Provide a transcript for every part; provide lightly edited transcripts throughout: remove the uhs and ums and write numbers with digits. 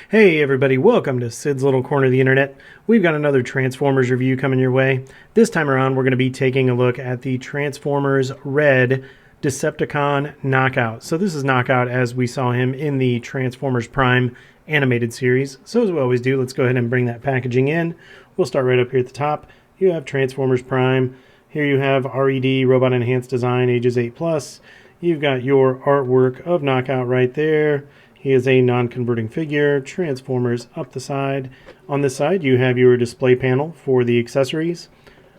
Hey everybody, welcome to Sid's Little Corner of the Internet. We've got another Transformers review coming your way. This time around we're going to be taking a look at the Transformers R.E.D. Decepticon Knockout. So this is Knockout as we saw him in the Transformers Prime animated series. So as we always do, let's go ahead and bring that packaging in. We'll start right up here at the top. You have Transformers Prime. Here you have R.E.D. Robot Enhanced Design, ages 8+. You've got your artwork of Knockout right there. He is a non-converting figure, Transformers up the side. On this side, you have your display panel for the accessories.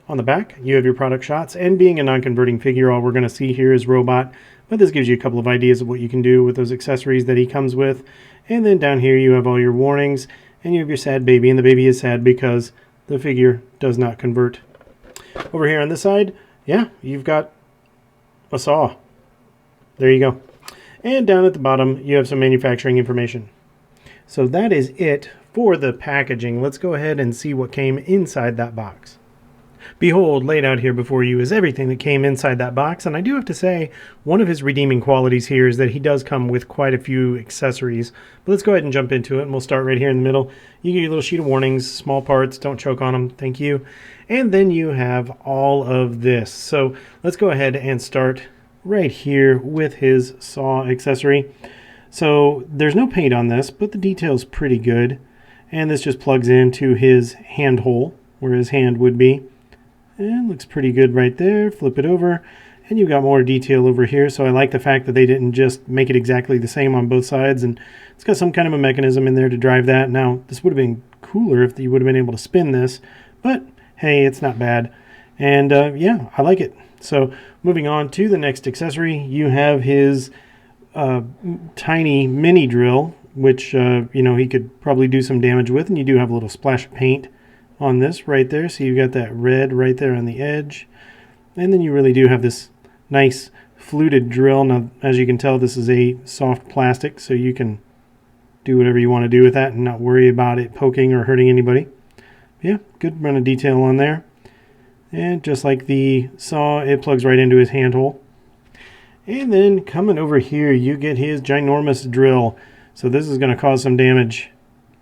On the back, you have your product shots, and being a non-converting figure, all we're going to see here is Robot, but this gives you a couple of ideas of what you can do with those accessories that he comes with. And then down here, you have all your warnings, and you have your sad baby, and the baby is sad because the figure does not convert. Over here on this side, yeah, you've got a saw. There you go. And down at the bottom, you have some manufacturing information. So that is it for the packaging. Let's go ahead and see what came inside that box. Behold, laid out here before you is everything that came inside that box. And I do have to say, one of his redeeming qualities here is that he does come with quite a few accessories. But let's go ahead and jump into it, and we'll start right here in the middle. You get your little sheet of warnings, small parts, don't choke on them, thank you. And then you have all of this. So let's go ahead and start right here with his saw accessory. So there's no paint on this, but the detail's pretty good. And this just plugs into his hand hole where his hand would be. And looks pretty good right there. Flip it over and you've got more detail over here. So I like the fact that they didn't just make it exactly the same on both sides, and it's got some kind of a mechanism in there to drive that. Now this would have been cooler if you would have been able to spin this, but hey, it's not bad. And yeah, I like it. So moving on to the next accessory, you have his tiny mini drill, which you know, he could probably do some damage with, and you do have a little splash of paint on this right there. So you've got that red right there on the edge, and then you really do have this nice fluted drill. Now, as you can tell, this is a soft plastic, so you can do whatever you want to do with that and not worry about it poking or hurting anybody. Yeah, good run of detail on there. And just like the saw, it plugs right into his hand hole. And then coming over here, you get his ginormous drill. So this is going to cause some damage.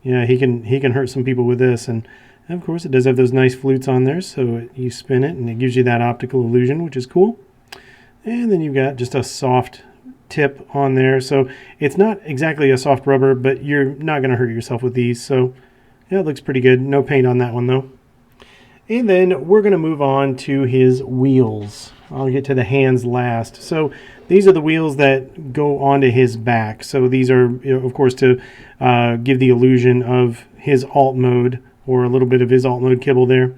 Yeah, he can hurt some people with this. And of course, it does have those nice flutes on there. So you spin it, and it gives you that optical illusion, which is cool. And then you've got just a soft tip on there. So it's not exactly a soft rubber, but you're not going to hurt yourself with these. So yeah, it looks pretty good. No paint on that one, though. And then we're going to move on to his wheels. I'll get to the hands last. So these are the wheels that go onto his back. So these are, of course, to give the illusion of his alt mode, or a little bit of his alt mode kibble there.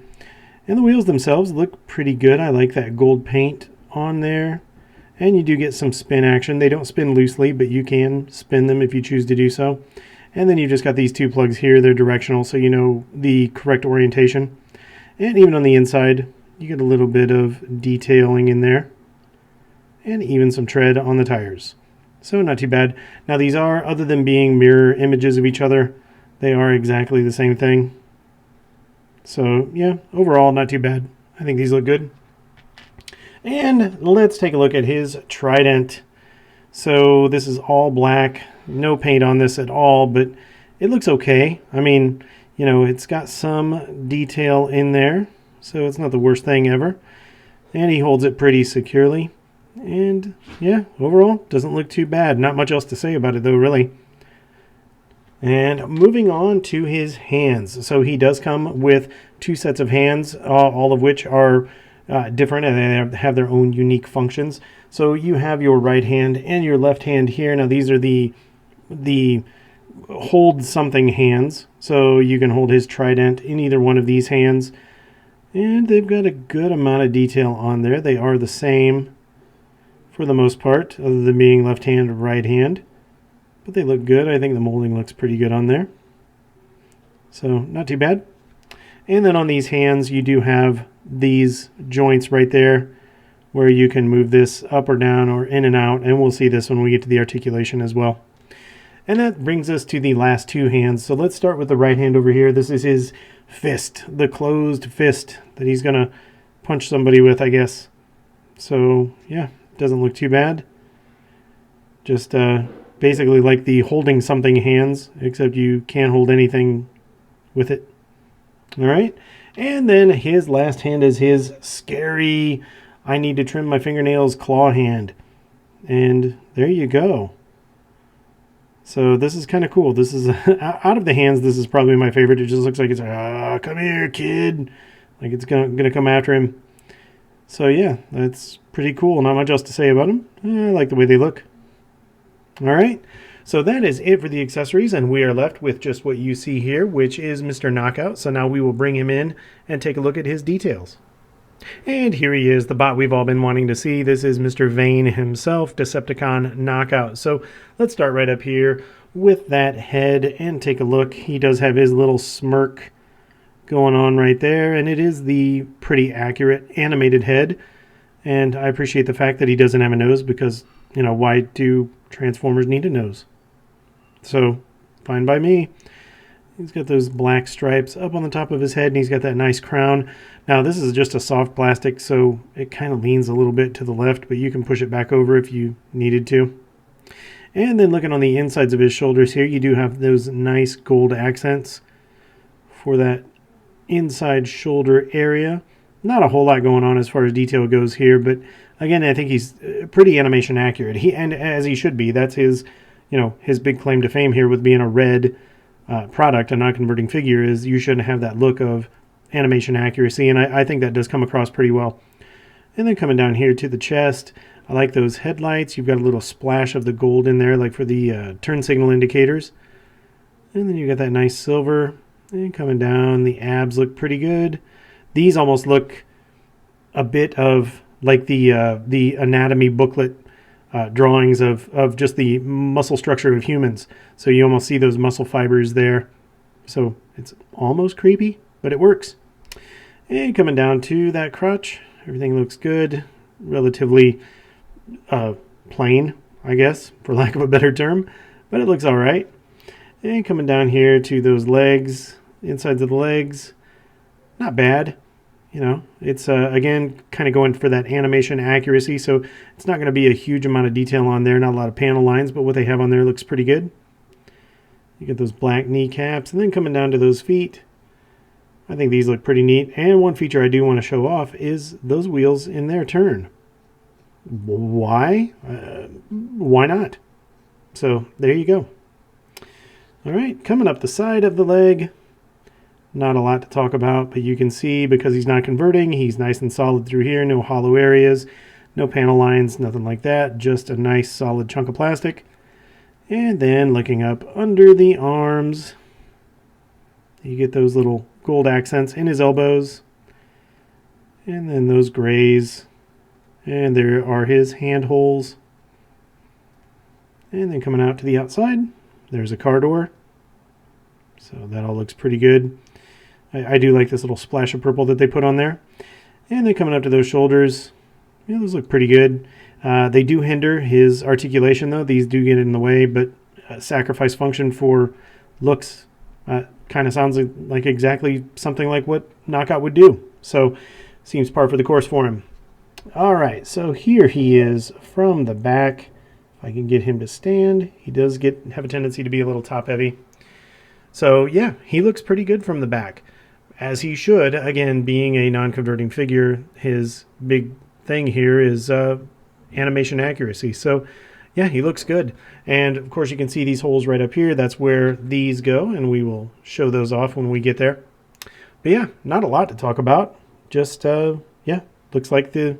And the wheels themselves look pretty good. I like that gold paint on there. And you do get some spin action. They don't spin loosely, but you can spin them if you choose to do so. And then you've just got these two plugs here. They're directional, so you know the correct orientation. And even on the inside, you get a little bit of detailing in there. And even some tread on the tires. So not too bad. Now these are, other than being mirror images of each other, they are exactly the same thing. So yeah, overall not too bad. I think these look good. And let's take a look at his trident. So this is all black. No paint on this at all, but it looks okay. I mean, you know, it's got some detail in there, so it's not the worst thing ever. And he holds it pretty securely. And yeah, overall, doesn't look too bad. Not much else to say about it, though, really. And moving on to his hands. So he does come with two sets of hands, all of which are different, and they have their own unique functions. So you have your right hand and your left hand here. Now, these are the hold something hands, so you can hold his trident in either one of these hands, and they've got a good amount of detail on there. They are the same for the most part, other than being left hand or right hand, but they look good. I think the molding looks pretty good on there, so not too bad. And then on these hands, you do have these joints right there where you can move this up or down or in and out, and we'll see this when we get to the articulation as well. And that brings us to the last two hands. So let's start with the right hand over here. This is his fist, the closed fist that he's going to punch somebody with, I guess. So, yeah, doesn't look too bad. Just basically like the holding something hands, except you can't hold anything with it. All right. And then his last hand is his scary, I need to trim my fingernails claw hand. And there you go. So this is kind of cool. This is, out of the hands, this is probably my favorite. It just looks like it's, come here, kid. Like it's going to come after him. So yeah, that's pretty cool. Not much else to say about them. I like the way they look. All right. So that is it for the accessories, and we are left with just what you see here, which is Mr. Knockout. So now we will bring him in and take a look at his details. And here he is, the bot we've all been wanting to see. This is Mr. Vane himself, Decepticon Knockout. So let's start right up here with that head and take a look. He does have his little smirk going on right there, and it is the pretty accurate animated head. And I appreciate the fact that he doesn't have a nose because, you know, why do Transformers need a nose? So, fine by me. He's got those black stripes up on the top of his head, and he's got that nice crown. Now, this is just a soft plastic, so it kind of leans a little bit to the left, but you can push it back over if you needed to. And then looking on the insides of his shoulders here, you do have those nice gold accents for that inside shoulder area. Not a whole lot going on as far as detail goes here, but again, I think he's pretty animation accurate. And as he should be. That's his, you know, his big claim to fame here with being a red product, a non-converting figure, is you shouldn't have that look of animation accuracy, and I think that does come across pretty well. And then coming down here to the chest, I like those headlights. You've got a little splash of the gold in there, like for the turn signal indicators. And then you got that nice silver. And coming down, the abs look pretty good. These almost look a bit of like the anatomy booklet drawings of just the muscle structure of humans. So you almost see those muscle fibers there. So it's almost creepy, but it works. And coming down to that crotch, everything looks good. Relatively plain, I guess, for lack of a better term, but it looks all right. And coming down here to those legs, insides of the legs, not bad. You know, it's again kind of going for that animation accuracy, so it's not going to be a huge amount of detail on there, not a lot of panel lines, but what they have on there looks pretty good. You get those black kneecaps, and then coming down to those feet, I think these look pretty neat. And one feature I do want to show off is those wheels in their turn. Why? Why not? So there you go. All right, coming up the side of the leg, not a lot to talk about, but you can see because he's not converting, he's nice and solid through here, no hollow areas, no panel lines, nothing like that, just a nice solid chunk of plastic. And then looking up under the arms, you get those little gold accents in his elbows, and then those grays, and there are his hand holes. And then coming out to the outside, there's a car door. So that all looks pretty good. I do like this little splash of purple that they put on there. And then coming up to those shoulders, yeah, those look pretty good. They do hinder his articulation, though. These do get in the way, but sacrifice function for looks kind of sounds like exactly something like what Knockout would do. So seems par for the course for him. All right, so here he is from the back. If I can get him to stand, he does have a tendency to be a little top heavy. So yeah, he looks pretty good from the back, as he should. Again, being a non-converting figure, his big thing here is animation accuracy. So yeah, he looks good. And of course you can see these holes right up here. That's where these go, and we will show those off when we get there. But yeah, not a lot to talk about. Just yeah, looks like the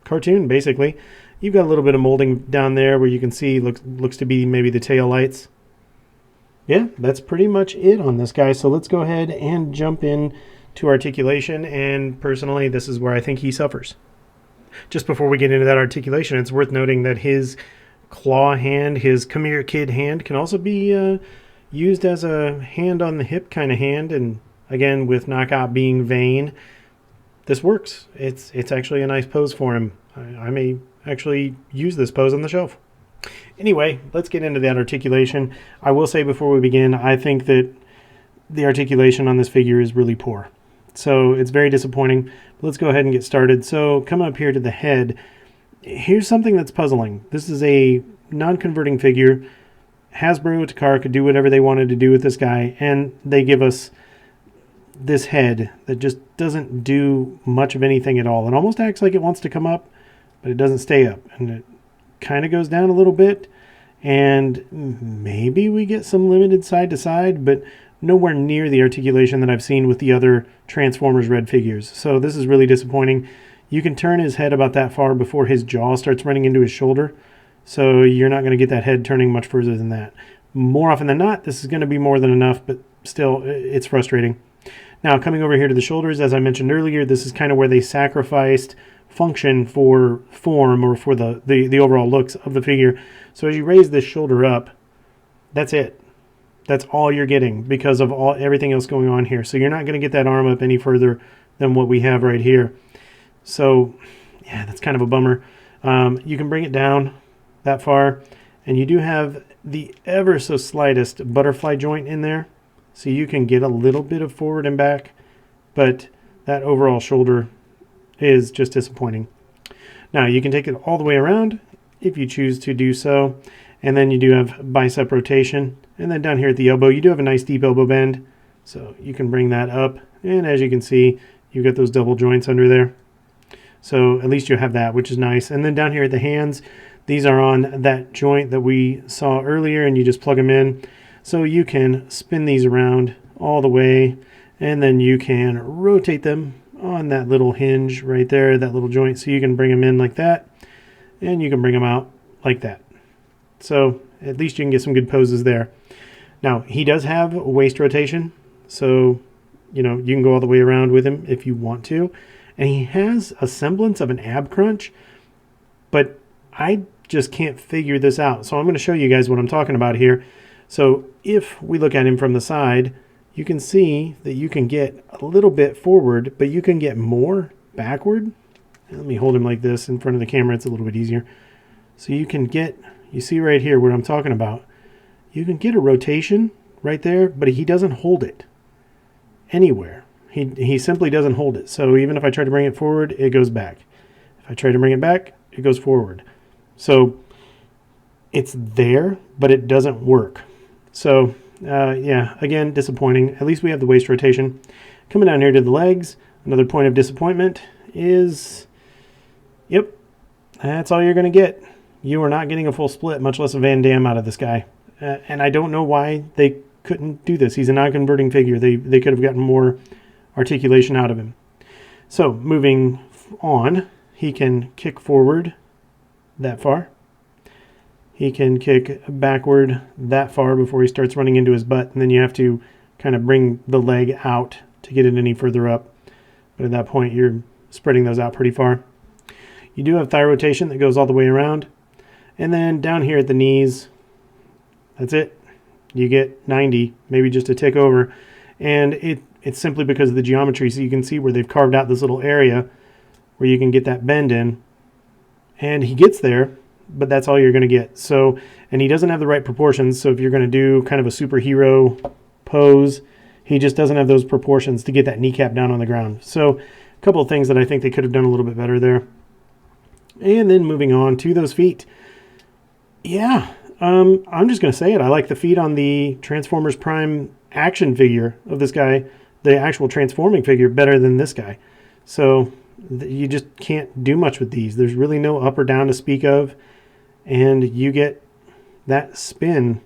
cartoon basically. You've got a little bit of molding down there where you can see looks to be maybe the tail lights. Yeah, that's pretty much it on this guy. So let's go ahead and jump in to articulation. And personally, this is where I think he suffers. Just before we get into that articulation, it's worth noting that his claw hand, his come here kid hand, can also be used as a hand on the hip kind of hand. And again, with Knockout being Vane, this works. It's actually a nice pose for him. I may actually use this pose on the shelf. Anyway, let's get into that articulation. I will say before we begin, I think that the articulation on this figure is really poor. So it's very disappointing. But let's go ahead and get started. So coming up here to the head, here's something that's puzzling. This is a non-converting figure. Hasbro, Takara could do whatever they wanted to do with this guy, and they give us this head that just doesn't do much of anything at all. It almost acts like it wants to come up, but it doesn't stay up, and it kind of goes down a little bit, and maybe we get some limited side to side, but nowhere near the articulation that I've seen with the other Transformers Red figures. So this is really disappointing. You can turn his head about that far before his jaw starts running into his shoulder, so you're not going to get that head turning much further than that. More often than not, this is going to be more than enough, but still, it's frustrating. Now, coming over here to the shoulders, as I mentioned earlier, this is kind of where they sacrificed function for form, or for the overall looks of the figure. So as you raise this shoulder up, that's it. That's all you're getting because of everything else going on here. So you're not going to get that arm up any further than what we have right here. So, yeah, that's kind of a bummer. You can bring it down that far, and you do have the ever so slightest butterfly joint in there. So you can get a little bit of forward and back, but that overall shoulder is just disappointing. Now, you can take it all the way around if you choose to do so. And then you do have bicep rotation. And then down here at the elbow, you do have a nice deep elbow bend. So you can bring that up. And as you can see, you've got those double joints under there. So at least you have that, which is nice. And then down here at the hands, these are on that joint that we saw earlier, and you just plug them in. So you can spin these around all the way, and then you can rotate them on that little hinge right there, that little joint. So you can bring them in like that, and you can bring them out like that. So at least you can get some good poses there. Now, he does have waist rotation, so you can go all the way around with him if you want to. And he has a semblance of an ab crunch, but I just can't figure this out. So I'm going to show you guys what I'm talking about here. So if we look at him from the side, you can see that you can get a little bit forward, but you can get more backward. Let me hold him like this in front of the camera. It's a little bit easier. So you can get, you see right here what I'm talking about. You can get a rotation right there, but he doesn't hold it anywhere. He simply doesn't hold it. So even if I try to bring it forward, it goes back. If I try to bring it back, it goes forward. So it's there, but it doesn't work. So yeah, again, disappointing. At least we have the waist rotation. Coming down here to the legs, another point of disappointment is, yep, that's all you're going to get. You are not getting a full split, much less a Van Damme out of this guy. And I don't know why they couldn't do this. He's a non-converting figure. They could have gotten more articulation out of him. So moving on, he can kick forward that far. He can kick backward that far before he starts running into his butt, and then you have to kind of bring the leg out to get it any further up. But at that point, you're spreading those out pretty far. You do have thigh rotation that goes all the way around. And then down here at the knees, that's it. You get 90, maybe just a tick over. And it's simply because of the geometry. So you can see where they've carved out this little area where you can get that bend in. And he gets there, but that's all you're going to get. So, and he doesn't have the right proportions. So if you're going to do kind of a superhero pose, he just doesn't have those proportions to get that kneecap down on the ground. So a couple of things that I think they could have done a little bit better there. And then moving on to those feet. Yeah, I'm just going to say it. I like the feet on the Transformers Prime action figure of this guy, the actual transforming figure, better than this guy. So you just can't do much with these. There's really no up or down to speak of. And you get that spin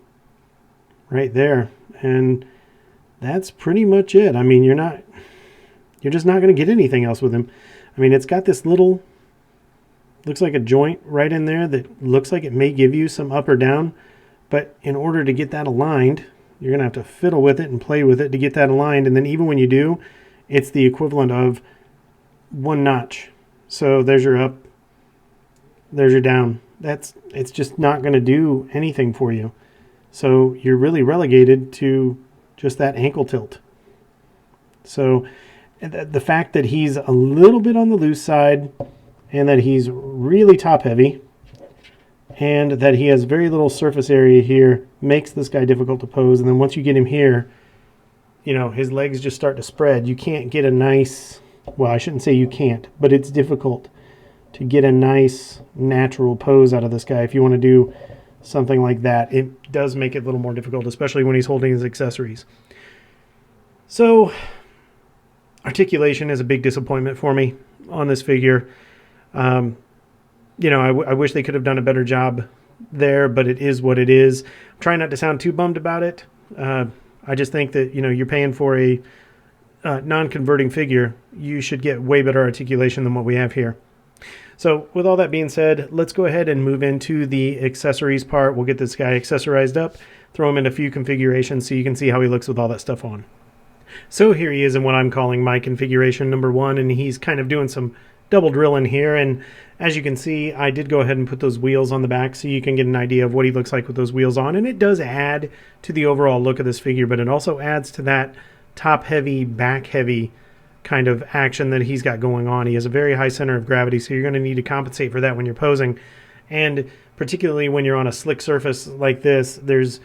right there. And that's pretty much it. I mean, you're just not going to get anything else with him. I mean, it's got this little, looks like a joint right in there that looks like it may give you some up or down. But in order to get that aligned, you're going to have to fiddle with it and play with it to get that aligned. And then even when you do, it's the equivalent of one notch. So there's your up, there's your down. It's just not going to do anything for you. So you're really relegated to just that ankle tilt. So the fact that he's a little bit on the loose side and that he's really top heavy and that he has very little surface area here makes this guy difficult to pose. And then once you get him here, his legs just start to spread. You can't get a nice, well, I shouldn't say you can't, but it's difficult to get a nice natural pose out of this guy if you want to do something like that, it does make it a little more difficult, especially when he's holding his accessories. So, articulation is a big disappointment for me on this figure. You know, I wish they could have done a better job there, but it is what it is. I'm trying not to sound too bummed about it. I just think that, you know, you're paying for a non-converting figure. You should get way better articulation than what we have here. So with all that being said, let's go ahead and move into the accessories part. We'll get this guy accessorized up, throw him in a few configurations so you can see how he looks with all that stuff on. So here he is in what I'm calling my configuration number 1, and he's kind of doing some double drilling here. And as you can see, I did go ahead and put those wheels on the back so you can get an idea of what he looks like with those wheels on. And it does add to the overall look of this figure, but it also adds to that top-heavy, back-heavy kind of action that he's got going on. He has a very high center of gravity, so you're going to need to compensate for that when you're posing. And particularly when you're on a slick surface like this, there's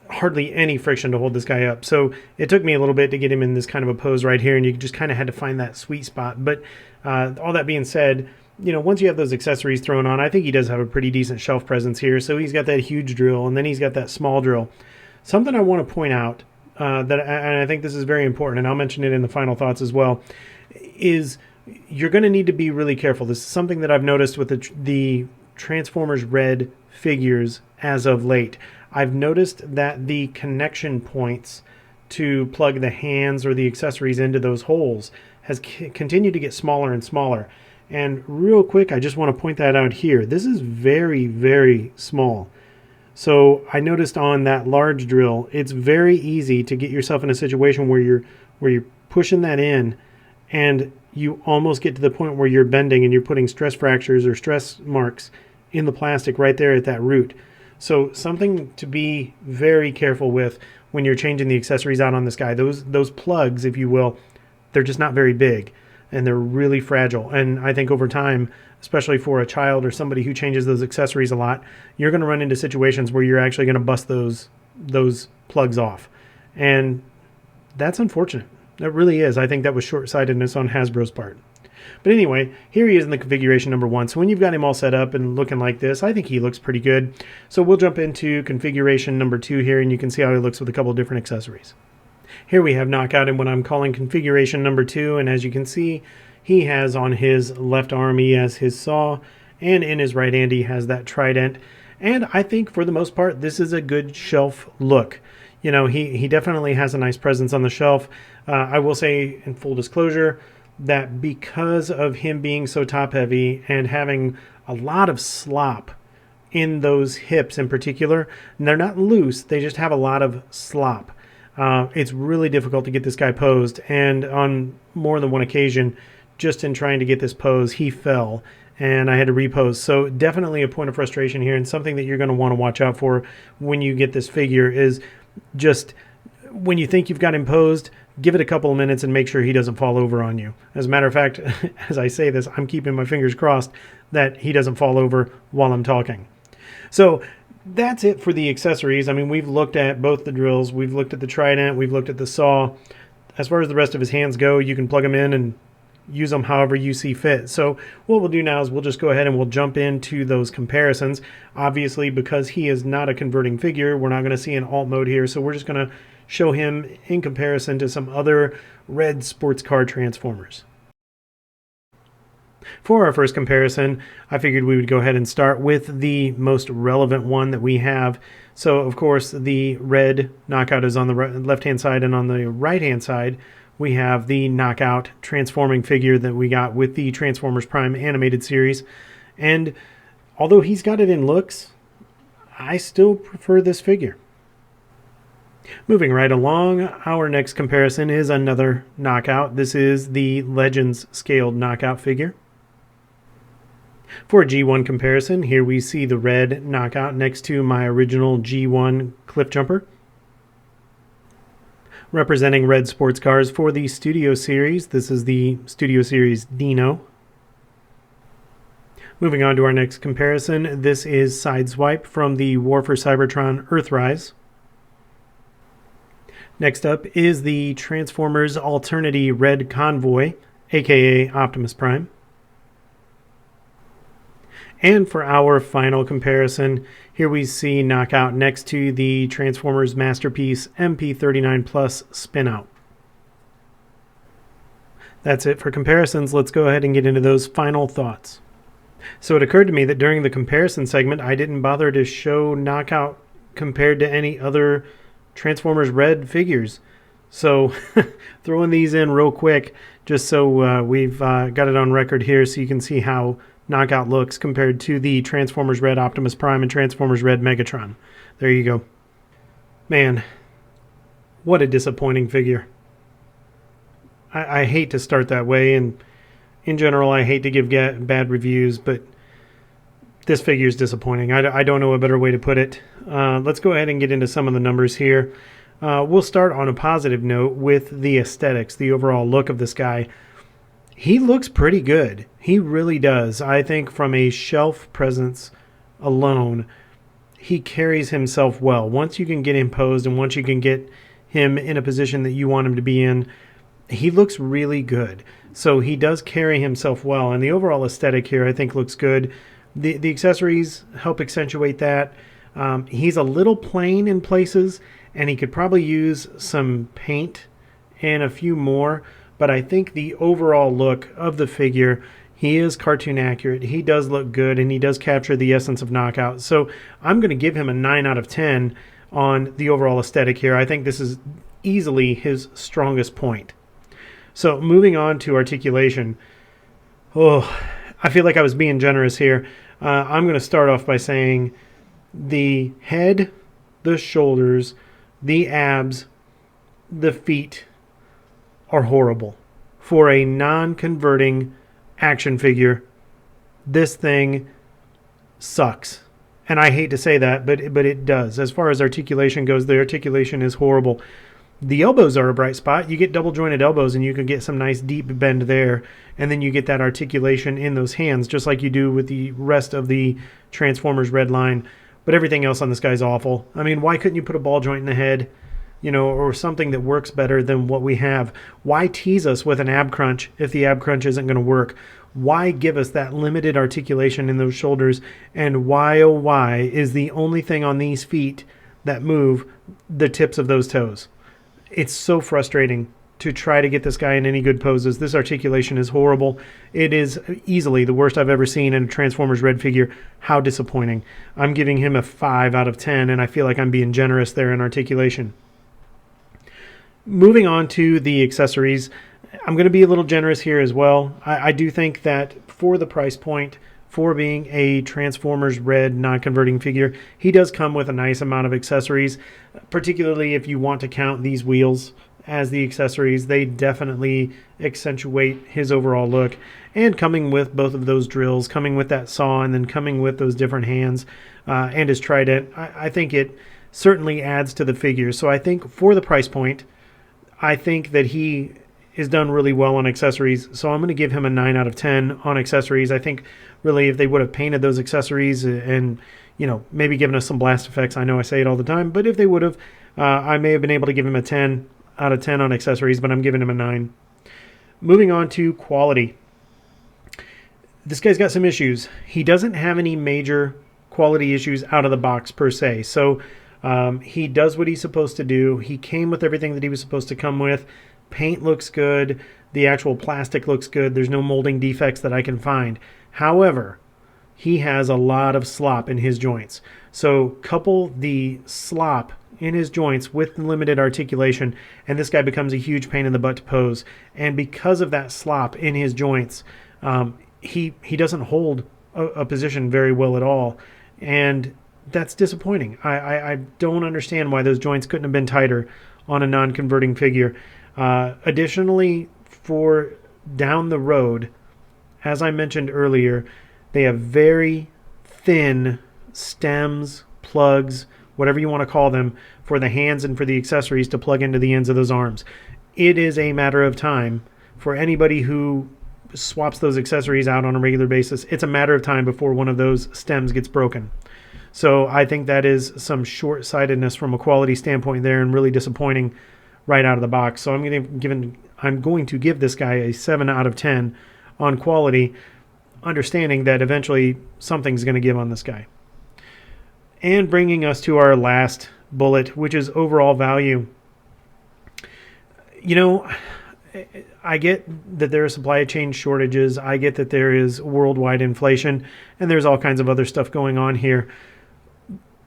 hardly any friction to hold this guy up. So it took me a little bit to get him in this kind of a pose right here, and you just kind of had to find that sweet spot. But all that being said, you know, once you have those accessories thrown on, I think he does have a pretty decent shelf presence here. So he's got that huge drill, and then he's got that small drill. Something I want to point out, and I think this is very important, and I'll mention it in the final thoughts as well, is you're going to need to be really careful. This is something that I've noticed with the Transformers R.E.D figures as of late. I've noticed that the connection points to plug the hands or the accessories into those holes has continued to get smaller and smaller. And real quick, I just want to point that out here. This is very, very small. So I noticed on that large drill, it's very easy to get yourself in a situation where you're pushing that in, and you almost get to the point where you're bending and you're putting stress fractures or stress marks in the plastic right there at that root. So something to be very careful with when you're changing the accessories out on this guy. Those plugs, if you will, they're just not very big, and they're really fragile. And I think over time, especially for a child or somebody who changes those accessories a lot, you're going to run into situations where you're actually going to bust those plugs off. And that's unfortunate. That really is. I think that was short-sightedness on Hasbro's part. But anyway, here he is in the configuration number 1. So when you've got him all set up and looking like this, I think he looks pretty good. So we'll jump into configuration number 2 here, and you can see how he looks with a couple of different accessories. Here we have Knockout in what I'm calling configuration number 2, and as you can see, he has on his left arm, he has his saw, and in his right hand he has that trident. And I think for the most part, this is a good shelf look. You know, he definitely has a nice presence on the shelf. I will say, in full disclosure, that because of him being so top heavy and having a lot of slop in those hips in particular, and they're not loose, they just have a lot of slop. It's really difficult to get this guy posed, and on more than one occasion, just in trying to get this pose, he fell, and I had to repose. So definitely a point of frustration here, and something that you're going to want to watch out for when you get this figure is just when you think you've got him posed, give it a couple of minutes and make sure he doesn't fall over on you. As a matter of fact, as I say this, I'm keeping my fingers crossed that he doesn't fall over while I'm talking. So that's it for the accessories. I mean, we've looked at both the drills, we've looked at the trident, we've looked at the saw. As far as the rest of his hands go, you can plug them in and use them however you see fit. So what we'll do now is we'll just go ahead and we'll jump into those comparisons. Obviously, because he is not a converting figure, we're not going to see an alt mode here, so we're just going to show him in comparison to some other R.E.D sports car Transformers. For our first comparison, I figured we would go ahead and start with the most relevant one that we have. So, of course, the R.E.D Knockout is on the left-hand side, and on the right-hand side, we have the Knockout transforming figure that we got with the Transformers Prime animated series. And although he's got it in looks, I still prefer this figure. Moving right along, our next comparison is another Knockout. This is the Legends scaled Knockout figure. For a G1 comparison, here we see the R.E.D Knockout next to my original G1 Cliff Jumper. Representing R.E.D sports cars for the Studio Series, this is the Studio Series Dino. Moving on to our next comparison, this is Sideswipe from the War for Cybertron Earthrise. Next up is the Transformers Alternity R.E.D Convoy, aka Optimus Prime. And for our final comparison, here we see Knockout next to the Transformers Masterpiece MP39 Plus Spinout. That's it for comparisons. Let's go ahead and get into those final thoughts. So it occurred to me that during the comparison segment, I didn't bother to show Knockout compared to any other Transformers R.E.D figures. So throwing these in real quick, just so we've got it on record here so you can see how Knockout looks compared to the Transformers R.E.D Optimus Prime and Transformers R.E.D Megatron. There you go. Man, what a disappointing figure. I hate to start that way, and in general I hate to give bad reviews, but this figure is disappointing. I don't know a better way to put it. Let's go ahead and get into some of the numbers here. We'll start on a positive note with the aesthetics, the overall look of this guy. He looks pretty good. He really does. I think from a shelf presence alone, he carries himself well. Once you can get him posed and once you can get him in a position that you want him to be in, he looks really good. So he does carry himself well, and the overall aesthetic here I think looks good. The accessories help accentuate that. He's a little plain in places, and he could probably use some paint and a few more, but I think the overall look of the figure, he is cartoon accurate. He does look good, and he does capture the essence of Knockout. So I'm going to give him a 9 out of 10 on the overall aesthetic here. I think this is easily his strongest point. So moving on to articulation. Oh, I feel like I was being generous here. I'm going to start off by saying the head, the shoulders, the abs, the feet are horrible. For a non-converting action figure, this thing sucks. And I hate to say that, but it does. As far as articulation goes, the articulation is horrible. The elbows are a bright spot. You get double jointed elbows and you can get some nice deep bend there. And then you get that articulation in those hands, just like you do with the rest of the Transformers R.E.D line. But everything else on this guy's awful. I mean, why couldn't you put a ball joint in the head, or something that works better than what we have? Why tease us with an ab crunch if the ab crunch isn't going to work? Why give us that limited articulation in those shoulders? And why, oh why, is the only thing on these feet that move the tips of those toes? It's so frustrating to try to get this guy in any good poses. This articulation is horrible. It is easily the worst I've ever seen in a Transformers R.E.D figure. How disappointing. I'm giving him a 5 out of 10, and I feel like I'm being generous there in articulation. Moving on to the accessories, I'm going to be a little generous here as well. I do think that for the price point, for being a Transformers R.E.D non-converting figure, he does come with a nice amount of accessories, particularly if you want to count these wheels as the accessories. They definitely accentuate his overall look. And coming with both of those drills, coming with that saw, and then coming with those different hands and his trident, I think it certainly adds to the figure. So I think for the price point, I think that he is done really well on accessories. So I'm going to give him a 9 out of 10 on accessories. I think really if they would have painted those accessories and maybe given us some blast effects, I know I say it all the time, but if they would have, I may have been able to give him a 10 out of 10 on accessories, but I'm giving him a 9. Moving on to quality. This guy's got some issues. He doesn't have any major quality issues out of the box per se. So he does what he's supposed to do. He came with everything that he was supposed to come with. Paint looks good. The actual plastic looks good. There's no molding defects that I can find. However, he has a lot of slop in his joints. So couple the slop in his joints with limited articulation, and this guy becomes a huge pain in the butt to pose. And because of that slop in his joints, he doesn't hold a position very well at all. And that's disappointing. I don't understand why those joints couldn't have been tighter on a non-converting figure. Additionally, for down the road, as I mentioned earlier, they have very thin stems, plugs, whatever you want to call them, for the hands and for the accessories to plug into the ends of those arms. It is a matter of time for anybody who swaps those accessories out on a regular basis. It's a matter of time before one of those stems gets broken. So I think that is some short-sightedness from a quality standpoint there, and really disappointing right out of the box. So I'm going to give this guy a 7 out of 10 on quality. understanding that eventually something's going to give on this guy. And bringing us to our last bullet, which is overall value. You know, I get that there are supply chain shortages. I get that there is worldwide inflation, and there's all kinds of other stuff going on here.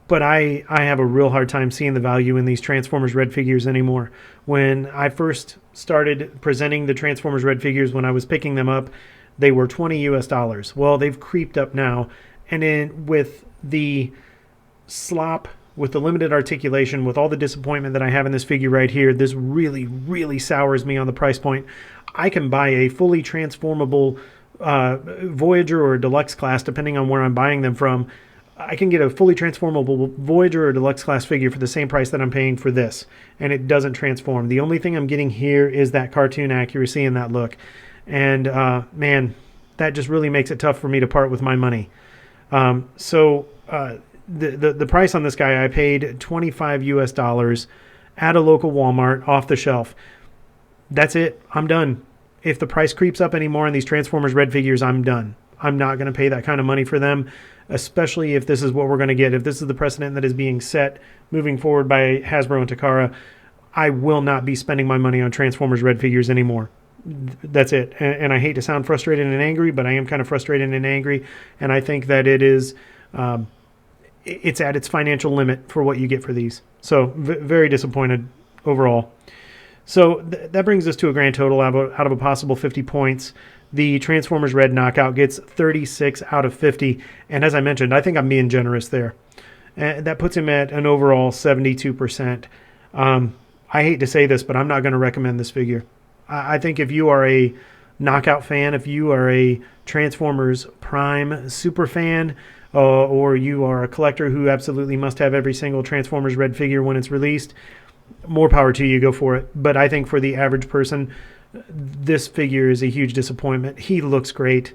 But I have a real hard time seeing the value in these Transformers Red figures anymore. When I first started presenting the Transformers Red figures, when I was picking them up, they were $20 US. Well, they've creeped up now. And then with the slop, with the limited articulation, with all the disappointment that I have in this figure right here, this really, really sours me on the price point. I can buy a fully transformable Voyager or Deluxe class, depending on where I'm buying them from. I can get a fully transformable Voyager or Deluxe class figure for the same price that I'm paying for this, and it doesn't transform. The only thing I'm getting here is that cartoon accuracy and that look. And man, that just really makes it tough for me to part with my money. The price on this guy, I paid $25 US at a local Walmart off the shelf. That's it. I'm done. If the price creeps up anymore on these Transformers Red figures, I'm done. I'm not going to pay that kind of money for them, especially if this is what we're going to get. If this is the precedent that is being set moving forward by Hasbro and Takara, I will not be spending my money on Transformers Red figures anymore. That's it. And I hate to sound frustrated and angry, but I am kind of frustrated and angry, and I think that it is... it's at its financial limit for what you get for these. So very disappointed overall. So that brings us to a grand total out of a possible 50 points. The Transformers Red Knockout gets 36 out of 50. And as I mentioned, I think I'm being generous there. That puts him at an overall 72%. I hate to say this, but I'm not going to recommend this figure. I think if you are a Knockout fan, if you are a Transformers Prime super fan, or you are a collector who absolutely must have every single Transformers Red figure when it's released, more power to you, go for it. But I think for the average person, this figure is a huge disappointment. He looks great,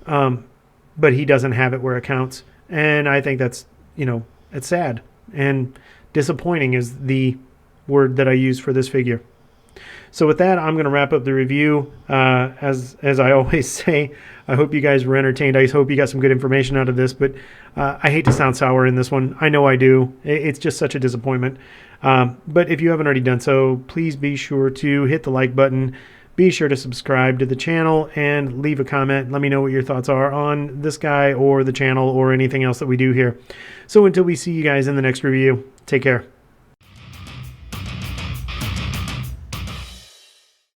but he doesn't have it where it counts. And I think that's, it's sad. And disappointing is the word that I use for this figure. So with that, I'm going to wrap up the review. As I always say, I hope you guys were entertained. I hope you got some good information out of this, but I hate to sound sour in this one. I know I do. It's just such a disappointment. But if you haven't already done so, please be sure to hit the like button. Be sure to subscribe to the channel and leave a comment. Let me know what your thoughts are on this guy or the channel or anything else that we do here. So until we see you guys in the next review, take care.